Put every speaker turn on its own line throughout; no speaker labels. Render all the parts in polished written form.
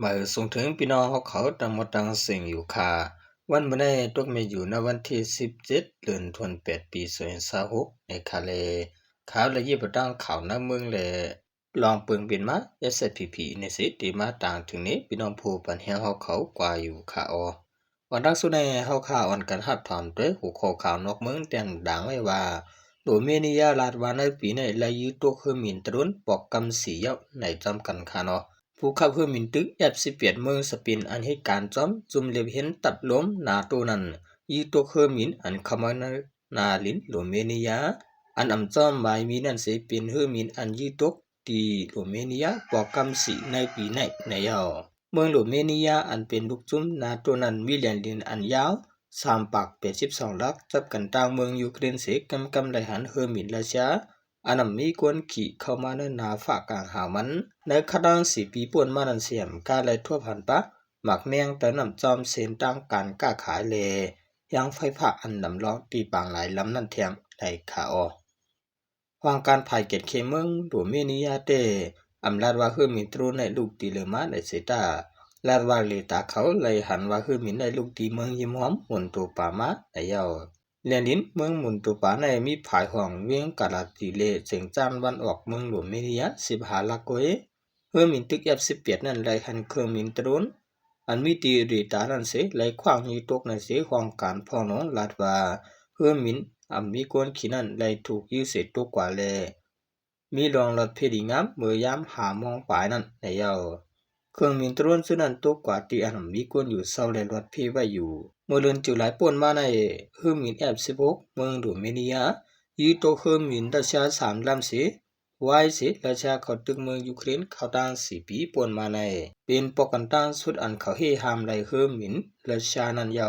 มาส่งถึงพี่น้องเขาตั้งหมดตั้งสิ่งอยู่ค่ะวันมื้อนี้ตกมาอยู่ในวันที่17เดือนธันวาคมปี2026ในค่ะเลข่าวละยีบตั้งข่าวหน้าเมืองแลลองเปิงเป็นมา SPP ในสิติมาต่างถึงนี้พี่น้องผู้ปันแฮงเขากว่าอยู่ค่ะวันดังสุดในเฮาข่าวอ่อนกันหับถามด้วยหัวข้อข่าวนอกเมืองแต่งดังไว้ว่าโรเมเนียลาดวาในปีในลายูตัวคือมินตรุนปอกกำสีเยาในจำกันค่ะเนาะผู้ขับเพื่อมินตึกแอบสิเปียดเมืองสปินอันให้การจอมจุมเลียบเห็นตัดล้มนาตัวนั้นยีตัวคือมินอันคำนาลินโรเมเนียอันอำจอมใบมีนั่นเสเป็นเฮือมินอันยีตกตีโรเมเนียปอกกำสีในปีในยาวเมืองโรเมเนียอันเป็นลูกจุ้มนาตัวนั้นมีแหล่งดินอันยาว3 ปาก82ลักจับกันต่างเมืองยูเครนเสกำได้หันเฮือมินราชาอันนั้นมีกวนขี่เข้ามาในนาฝากกลางหามันในขดัง4 ปีป่วนมานันเสียมกาเลยทั่วผ่านปะหมักแมงแต่นำจอมเส้นตั้งการก้าขายเลยังไฟผ้าอันนำล้อตีปางหลายลำนั่นแถมได้ขาออกวางการภายเกตเคเมืองดูเมนิยาเตอำลาดว่าคือมิตรูในลูกตีเลมาในเสตาลาดว่าเลตาเขาเลยหันว่าคือมินในลูกตีเมืองยิมหอมหมุนตัวป่ามาในยาวเลียนดินเมืองหมุนตัวป่าในมีผายห่องเวียงกาลาตีเลเสียงจานวันออกเมืองหลวงเมนิยา15 ลักโกเอเฮือมินตึกF18นั่นเลยหันเครื่องมินตรุนอันมีตีรีตานันเสเลยขวางยีตกในเสห้องการพ่อน้องลาดว่าเฮือมินมีกวนขี้นั่นเลยถูกยื้อเสร็จตัวกว่าแลมีรองรถเพดีงามเมื่อยามหามองปลายนั่นในเยาเครื่องมินตรุนซึ่งนั้นตัวกว่าที่อันมีกวนอยู่เศร้าเลยรถเพไว้อยู่เมื่อเลือนจุหลายป่วนมาในเฮือมินF16เมืองดูเมเนียยีโตเฮือมินราชา3 ลำเสวายเสราชาเขาตึกเมืองยูเครนเขาตั้ง4 ปีป่วนมาในเป็นปกันตั้งสุดอันเขาเฮหามไลเฮือมินราชานันเยา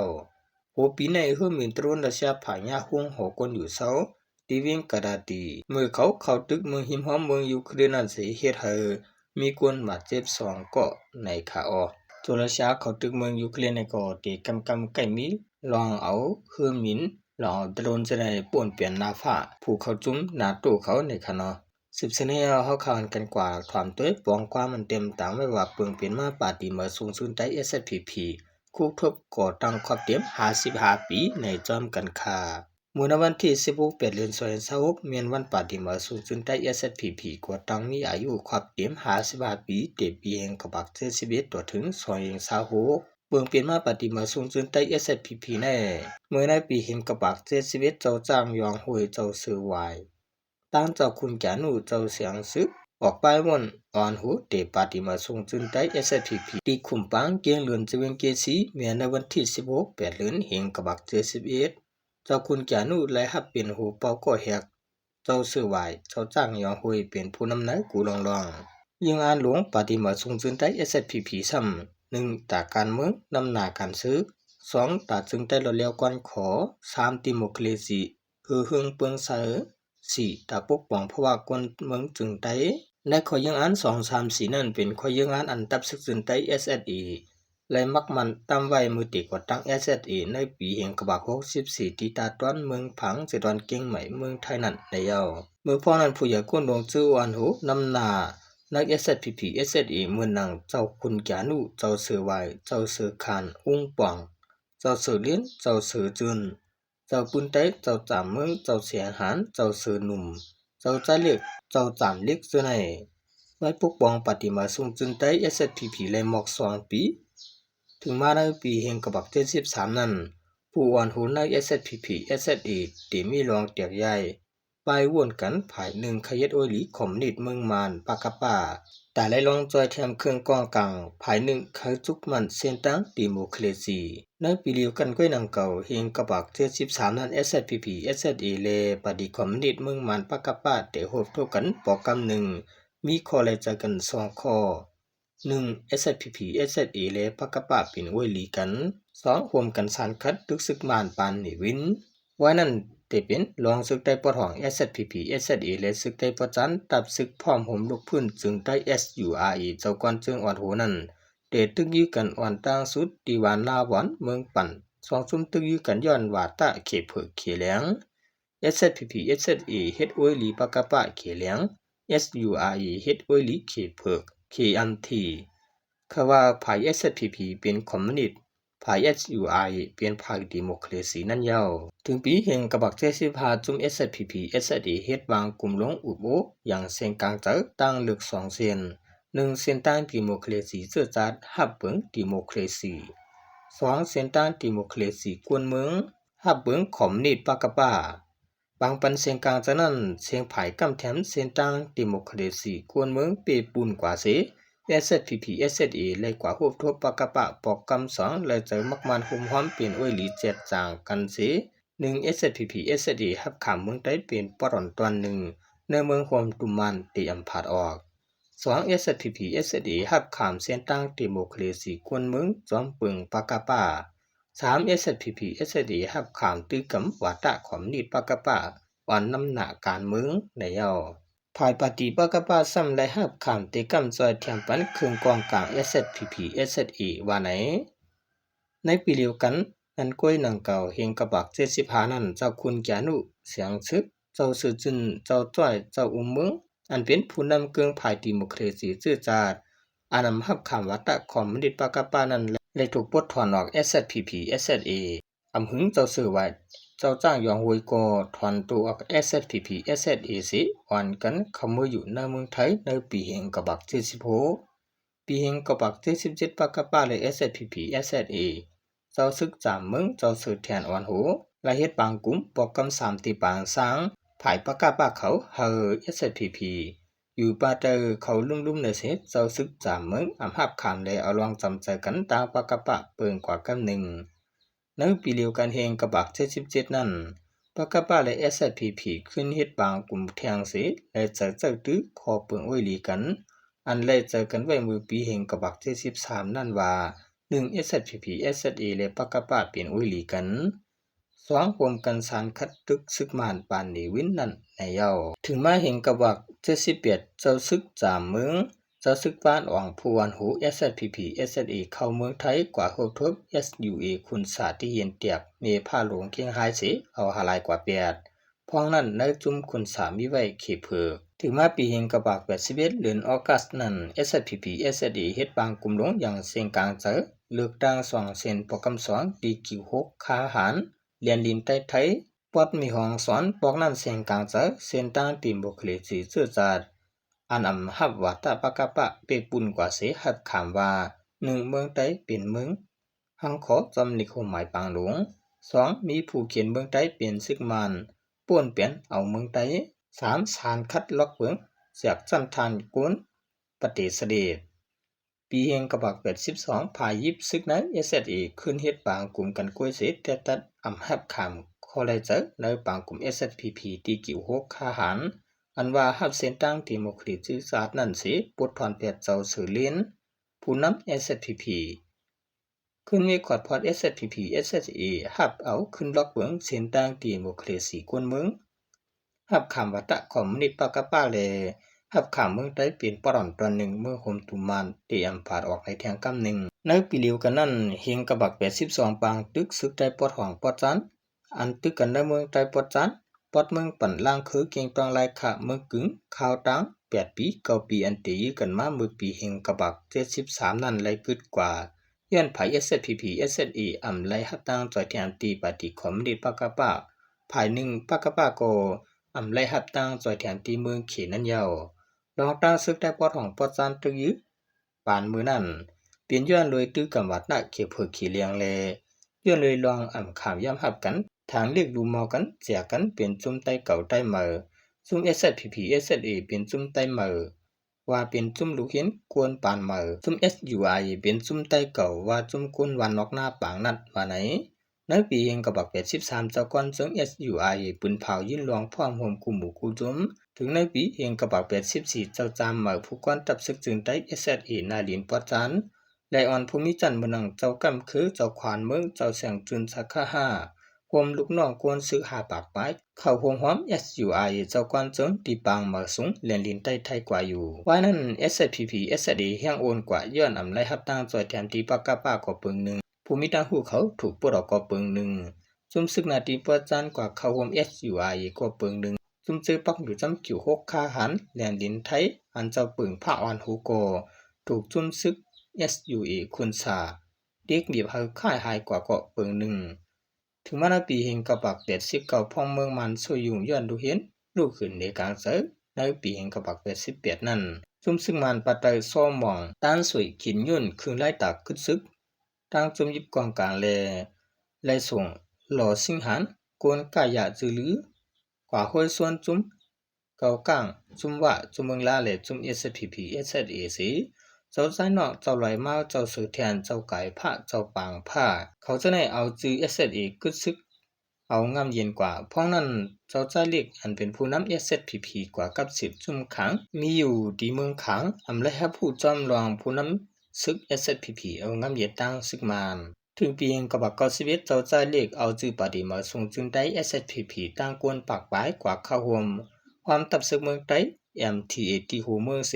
โอปีในเฮือมินตรุนราชาผายาห่วงหอกวนอยู่เศร้าตีวิ่งกระดาตีเมื่อเขาตึกเมืองหิมหอมเมืองยูเครนนั้นเสียเฮ็ดให้มีกวนบาดเจ็บ2 เกาะในขาออกตัวราชาเขาตึกเมืองยูเครนในก็ตีกำใกล้มีลองเอาเฮือมินลองโดนจะได้ป่วนเปลี่ยนนาฟ้าผู้เขาจุ้มนาตู้เขาในคณะ10 เสนอเขาข่าวกันกว่าความตัวปองความมันเต็มตามไว้ว่าเปิงเปลี่ยนมาปาติมาสูงสุดใต้ SPP คู่ทบก่อตั้งความเต็ม55 ปีในจอมกันค่าเมื่อวันที่16เดือน26เมียนวันปาติมาสูงสุดใต้ SPP ก่อตั้งมีอายุความเต็ม55 ปีเตปีแห่งกบัก71ต่อถึง226เปิงเปลี่ยนมาปฏิมาสูงสุดใต้ SPP ในเมื่อในปีแห่งกบัก71เจ้าจ้างยองหวยเจ้าซื้อไว้ตั้งเจ้าคุณแก่นูเจ้าเสียงซึกออกไปวนอ่อนหูเตปาติมาส่งจุนใต้ SPP ตีคุมปังเกียงเลือนจะเวงเกสีเมียในวันที่16เดือนเห็งกบัก71เจ้าคุณแก่นูไล่หับเป็นหูเป่าก่อแหกเจ้าซื้อไหวเจ้าจ้างยองหวยเป็นผู้นำนายกูลองยิงอ่านหลวงปาติมาส่งจุนใต้ SPP ซ้ำ1ตาการเมืองนำหน้าการซื้อ2ตาจึงใต้เราเลี้ยวก่อนขอ3ดิโมคราซีเฮืองเปิงเสอ4ตาปกป้องเพราะว่ากวนเมืองจึงไต้และข้อยังอัน2 3 4นั่นเป็นข้อยังอันอันตับศึกจึงไต้ SSE และมักมันตามไว้มือติกว่าตั้ง SSE ในปีแห่งกบา64ที่ตาต้อนเมืองผังเจดอนเก่งใหม่เมืองไทยนั่นในเยาเมื่อพ่อนั้นผู้ใหญ่ก้นดวงชื่อวันหูนำหน้านัก SSPP SSE เมื่อนางเจ้าคุณแกนุเจ้าเสือไวเจ้าเสือคานอุ้งป่องเจ้าเสือเลี้ยนเจ้าเสือจุนเจ้าปุ้นเต้เจ้าจามเมืองเจ้าเสียหานเจ้าเสือหนุ่มเจ้าใจเล็กเจ้าจามเล็กเสือในไว้ปกป้องปฏิมาสูงจุนเต้ SSPP เลยหมอก2 ปีถึงมาในปีแห่งกบัก73นั้นผู้อ่อนหูใน SSPP SSE ที่มีรองเตียกใหญ่ไปวนกันภายหนึ่งขยัดโอลีคอมนิดเมืองมานปากกะป่าแต่ไล่ลองจอยแถมเครื่องกองกลางภายหนึ่งขจุกมันเส้นตั้งดิโมคราซีในปีเดียวกันก็นังเก่าเฮงกะบัก73นั้น SSPP SSE เลปฏิคอมนิดเมืองมานปากกะป่าเตโหบโทกันปอกกำหนึ่งมีข้อแลใจกัน2 ข้อ1 SSPP SSE เลปากกะป่าเป็นไว้ลีกัน2ร่วมกันสานคัดตึกศึกมานปานนิวินไว้นั้นเตเป็นรองศึกได้ปอดห้อง SSPP SSE และศึกได้ปอจันตับศึกพร้อมห่มลูกพื้นจึงได้ SURE เจ้าก่อนจึงอ่อนโหนั้นเตตึกยื้อกันอ่อนต่างสุดดีวานนาหวอนเมืองปั่น2 ซุ่มตึกยื้อกันย้อนว่าตะเขเผิกเขแหลง SSPP SSE เฮ็ดอวยหลีปากกะปะเขแหลง SURE เฮ็ดอวยหลีเขเผิก KMT คือว่าภาย SSPP เป็นคอมมิวนิสต์ภาย SUI เป็นพรรคดิโมคราซีนั่นเย้าถึงปีเห็นกะบัก75จุ่ม SSPP SSA เฮ็ดวางกลุ่มลงอุบโออย่างเส้นกลางเจอตั้งลึก2เส้น1เส้นตั้งดิโมคราซีเจื้อจัดฮับเบิงดิโมคราซี2เส้นตั้งดิโมคราซีกวนเมืองฮับเบิงคอมมิวนิสต์ปากะป้าบางปันเส้นกลางจะนั้นเสียงไผกำแถมเส้นตั้งดิโมคราซีกวนเมืองเปปุ่นกว่าเสSSPP SSA เลยกว่าฮูบทบปากะปะปอกกำสองเลยเจอมักมันหุมห้อมเปลี่ยนอ้วยหลีเจ็ดจางกันเส1 SSPP SSA ฮับขามเมืองใต้เป็นปรอนตอน1ในเมืองโฮมตุมันตีอำผาดออก2 SSPP SSA ฮับขามเส้นตั้งดิโมคราซีกวนเมืองจอมปึงปากะปะ3 SSPP SSA ฮับขามตื้อกำวาตะคอมนิดปากะปะวันน้ำหนาการเมืองในเยาภายปฏิปกปาซ้ำและหับขามติกำจอยเทียมปันคืนกองกลาง SSPP SSE ว่าไหนในปีเดียวกันนันก้วยนังเก่าเฮงกระบัก75นั่นเจ้าคุณแกนุเสียงชึกเจ้าสือจุนเจ้าจ้อยเจ้าอุ้มเมืองอันเป็นผู้นำเกืองภายดิโมคราซีซื่อจาดอานำหับขามวัตะคอมมิวนิสต์ปากะปานั้นเลยถูกปลดถอนออก SSPP SSA อำหึงเจ้าสื่อไว้เจ้าจ้างยองหวยกอถอนตัวออก SSPP SSA สิวันกันขมืออยู่ในเมืองไทยในปีแห่งกบัก76ปีแห่งกบัก77ปากะปาเลย SSPP SSA เจ้าศึกจามเมืองเจ้าสื่อแทนอ่อนหูและเฮ็ดบางกลุ่มปอกกำ3ตีปางสร้างภายปากะปาเขาเฮอ SSPP อยู่ปาเตอเขาลุ่มๆในเสเจ้าศึกจามเมืองอำหับขามเลยเอาลองจำใจกันตางปากะปะเปิงกว่ากำหนึ่งในปีเดียวกันเฮงกบัก77นั่นปากะปาและ SSPP ขึ้นเฮ็ดบางกลุ่มแทงเสและเจอตื้อคอเปิงอ้วยหลีกันอันเลยเจอกันไว้มือปีเฮงกบัก73นั่นว่า1 SSPP SSA และปากะปาเปลี่ยนอ้วยหลีกัน2รวมกันสารคัดตึกซึกมานปานนีวินนั่นในเยาถึงมาเห็นกบัก78เจ้าซึกจามเมืองเจ้าซึกบ้านอ่องผู้วันหู SSPP SSA เข้าเมืองไทยกว่าโฮทบ SUA คุณสาที่เย็นเตียกเมผ้าหลวงเคียงไฮเสเอาหลายกว่า8พ้องนั้นในจุ่มคุณสามีไว้เขเผือกถึงมาปีเฮงกบัก81เดือนออกัสนั้น SSPP SSA เฮ็ดบางกลุ่มลงอย่างเสียงกลางเจอเลือกตั้ง2เส้นโปรแกรม2ดีกิว6ค้าหารเรียนลินใต้ไทยปอดมีห้องสอนปอกนั้นเสียงกลางเจอเส้นตั้งดิโมคราซีซื่อจัดอันอำหับวัตะปะกะปะเปปุ่นกว่าเสหับขามว่า1เมืองไต้เป็นเมืองหังขอจำนิคมหมายปางหลวง2มีผู้เขียนเมืองไต้เป็นซึกมันป่วนเปลี่ยนเอาเมืองไต้3สารคัดล็อกเมืองจากจันทานกุนปฏิเสธปีเฮงกบัก82พายิบซึกนั้น SSA ขึ้นเฮ็ดบางกลุ่มกันกล้วยเสแต่ตัดอำหับขามคอไลเจอในบางกลุ่ม SSPP ที่กิว6ค้าหารอันว่าหับเส้นตั้งดิโมคราซีศาสตร์นั่นสิปลดถอนเปียดเจ้าสื่อเลียนผู้นำ SSPP ขึ้นมีขอดพอด SSPP SSA หับเอาขึ้นล็อกเมืองเส้นตั้งดิโมคราซีกวนเมืองหับขามวัตะคอมมิวนิสต์ปากะป้าเลหับขามเมืองใต้เป็นปรอนตอนหนึ่งเมื่อโฮมตุมันตีอำผาดออกในแทงกำหนึ่งในปีเดียวกันนั้นเฮงกะบัก82ปางตึกซึกใต้ปอดห้องปอดจันอันตึกกันในเมืองใต้ปอดจันปอดเมืองปั่นล่างคือเกียงตองลายขะเมืองกึ่งข่าวตัง8ปี9ปีอันตีกันมาเมื่อปีเฮงกะบัก73นั่นเลยกึดกว่าย้อนไผ SSPP SSA อำไลหับตังจอยแทนตีปฏิคอมมิวนิสต์ปากะป้าภาย1ปากะป้าก็อำไลหับตังจอยแทนตีเมืองเขนั่นเยาลองตั้งซึกได้ปอดของปอดจันตึกยึปานมือนั่นเปลี่ยนย้อนเลยตื้อกำวัดหน้าเขเผือกขี่เลียงแลย้อนเลยลองอ่ำขามย่ำหับกันทางเรียกดูมอกันเสียกันเปลี่ยนจุ่มใต้เก่าใต้เมือซุ่ม SSPP SSA เปลี่ยนจุ่มใต้เมือว่าเป็นจุ่มลูกเห็นกวนปานเมือซุ่ม SUI เป็นจุ่มใต้เก่าว่าจุ่มกุนวันนอกหน้าปางนัดว่าไหนในปีเองกบัก83เจ้าก้อนซึ่ง SUI ปืนเผายินลวงพร้อมโฮมกุมหมู่กูจุ่มถึงในปีเองกบัก84เจ้าจามเมือผู้ก้อนตับซึกจึงใต้ SSA นาลินปอจันและอ่อนภูมิจันทร์เมืองเจ้ากำคือเจ้าขวานเมืองเจ้าแสงจุนสักค่า5ความลูกน้องกวนซื้อหาปากไปเข้าห่วงหอม SUI เจ้ากวนจนตีปางมาสูงเลียนลินใต้ไทยกว่าอยู่ว่านั้น SSPP SSA แห้งโอนกว่าย้อนอำไลหับตั้งจอยแถมตีปากกะป้าก็ปึงหนึ่งภูมิตั้งหูเขาถูกปลดออกก็ปึงหนึ่งซุ่มซึกนาทีประจันกว่าเข้าห่วง SUI ก็ปึงหนึ่งซุ่มซื้อปักอยู่จำกิ่ว6ค่าหันเลียนลินไทยอันเจ้าปึงผ้าอ่อนหูโกถูกซุ่มซึก SUA คุณสาเด็กบีบเฮาค่ายหายกว่าเกาะเปิงหนึ่งถึงมานาปีเฮงกะบัก89พ่องเมืองมันสวยยุ่งย้อนดูเห็นลูกขึ้นในกลางเสือในปีเฮงกะบัก88นั่นซุ่มซึ่งมันปัตไตซ้อมมองต้านสวยขินยุ่นคืนไล่ตากคึดซึกตั้งจุมยิบกองกลางแลส่งหล่อสิงหันกวนกายะจือลือกว่าห้วยส่วนจุมเกากลางจุมวะจุมเมืองลาและจุม SPP SSA สิเจ้าใจนอกเจ้าไหลมาเจ้าสือแทนเจ้าไก่ผ้าเจ้าปางผ้าเขาจะได้เอาจือ SSA กึดซึกเอางามเย็นกว่าเพราะนั้นเจ้าใจเล็กอันเป็นผู้นำ SPP กว่ากับ10จุมขังมีอยู่ดีเมืองขังอำและให้ผู้จอมรองผู้นำซึก SPP เอางามเย็นตั้งซึกมานถึงปีเองกบัก91เจ้าใจเล็กเอาจือปฏิมาส่งจึงได้ SPP ตั้งกวนปากปลายกว่าเข้าห่วมความตับซึกเมืองไต้ MTA ที่หูเมืองเส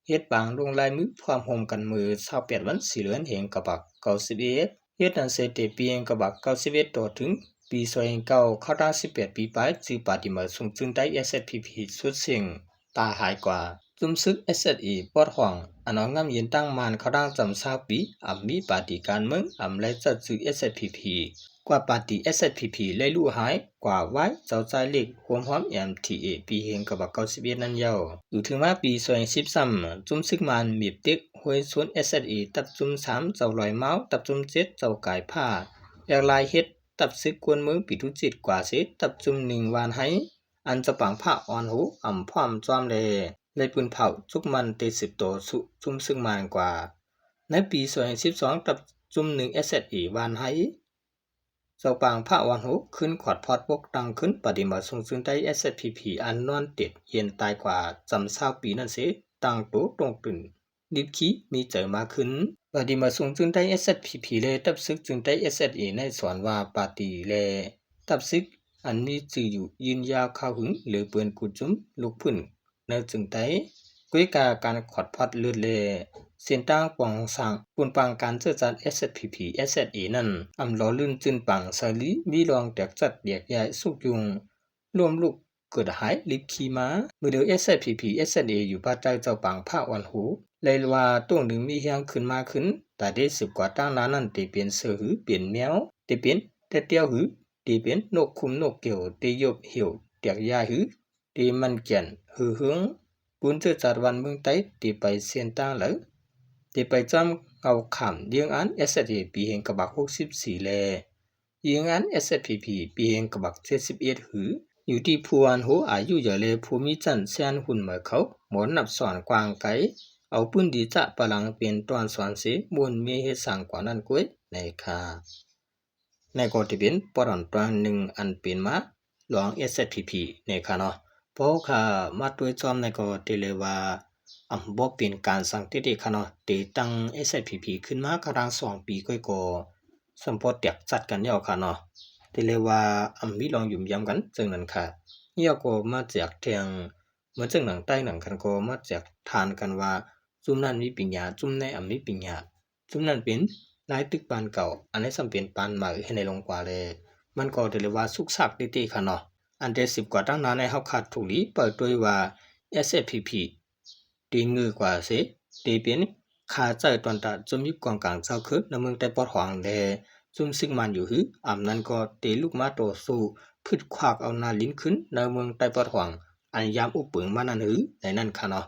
เฮ็ดบางลงลายมือความโฮมกันมือ28วัน4เดือนเหงกบัก91เฮ็ดอันเสเตปีเองกบัก91ต่อถึงปี29เข้าตั้ง18ปีปลายจือปฏิมาส่งจึงได้ SPP สุดเสียงตาหายกว่าจุมซึก SSA ปอดห่วงอันเอางามเย็นตั้งมานเขาตั้งจำ20ปีอำมีปาฏิการเมืองอำและจัดจือ SPP กว่าปาฏิ SPP เลยลู่หายกว่าไว้เจ้าใจเล็กรวมพร้อม MTA ปีเฮงกบัก91นั้นเย้าอยู่ถึงมาปี2013จุมซึกมันมีเต็กห้วยสวน SSA ตับจุม3เจ้าลอยเมาตับจุม7เจ้ากายผ้าแล้วลายเฮ็ดตับซึกกวนเมืองปีทุจิตกว่าเสตับจุม1วานให้อันจะปังผ้าอ่อนหูอำพร้อมจอมเลยปืนเผาจุกมันเต10โตสุจุมซึ่งมานกว่าในปี2012ตับจุม1 SSA วานให้เจ้าปางผ้าวันหูขึ้นขอดพอดปกตังขึ้นปฏิมาทรงซึ่งได้ SPP อันนอนติดเย็นตายกว่าจำ20ปีนั่นเสตั้งโตตรงตื่นดิบขี้มีเจอมาขึ้นปฏิมาทรงจึงได้ SPP เลยตับซึกจึงได้ SSA ในสอนว่าปาตีแลตับซึกอันมีจื่ออยู่ยืนยาวเข้าหึงหรือเปืนกุจุมลูกพึ่นในจึงได้กุยกาการขอดพอดเลือดเลเส้นตั้งปองสังปุนปังการเจื้อจัด SPP SSA นั่นอำล้อลื่นจึนปังสลีมีรองแตกจัดเดียกใหญ่สุกยุงรวมลูกเกิดหายลิบขีมาเมื่อเดียว SPP SSA อยู่ภาคใต้เจ้าปังภาควันหูเลยว่าตัวหนึ่งมีเฮียงขึ้นมาขึ้นแต่ได้10กว่าตั้งนั้นนั่นติเป็นเสือหือเปลี่ยนแมวติเป็นแต่เตียวหือติเป็นนกคุมนกเกี่ยวติยบเหี่ยวเตียกยาหือติมันเกียนหือหึงปุนเจื้อจัดวันเมืองใต้ติไปเสียนตั้งเหลอติไปจำเอาขำเยียงอัน SSA ปีเฮงกบัก64แลเยียงอัน SPP ปีเฮงกบัก71หืออยู่ที่ผู้อันโหอายุอย่าเลภูมิจันทร์เซียนหุ่นเหมือเขาหมอนนับสอนกวางไกเอาปืนดีจะปลังเป็นตอนสอนเสมุนมีเฮ็ดสั่งกว่านั้นก้วยในค่ะในก็ที่เป็นปรอนตอนหนึ่งอันเป็นมาหลวง SPP ในค่ะเนาะเพราะค่ะมาด้วยจอมในก็ที่เลยว่าบ่เป็นการสั่งที่ค่ะเนาะตีตั้ง SPP ขึ้นมากลาง2ปีก้อยก็สัมพอแตกจัดกันยาวค่ะเนาะที่เลยว่ามีลองยุ่มยำกันจังนั้นค่ะเฮียก็มาจากเทียงเหมือนจังหนังใต้หนังกันก็มาจากทานกันว่าจุ่มนั้นมีปัญญาจุ่มในมีปัญญาจุ่มนั้นเป็นหลายตึกปานเก่าอันนี้สำเป็นปานใหม่ให้ในลงกว่าเลยมันก็ที่เลยว่าสุกสักติค่ะเนาะอันเด10กว่าตั้งนานในเฮาขาดถูกลีเปิดด้วยว่า SFPP ตีงือกว่าเสตีเป็นขาใจตอนตาจมยิบกองกลางเจ้าคือในเมืองใต้ปอดหวังแลจุมซึ่งมันอยู่หือนั้นก็ตีลูกมาโตสู้พืชควักเอาหน้าลิ้นขึ้นในเมืองใต้ปอดหวังอันยามอุปเปิงมานั่นหือในนั่นค่ะเนาะ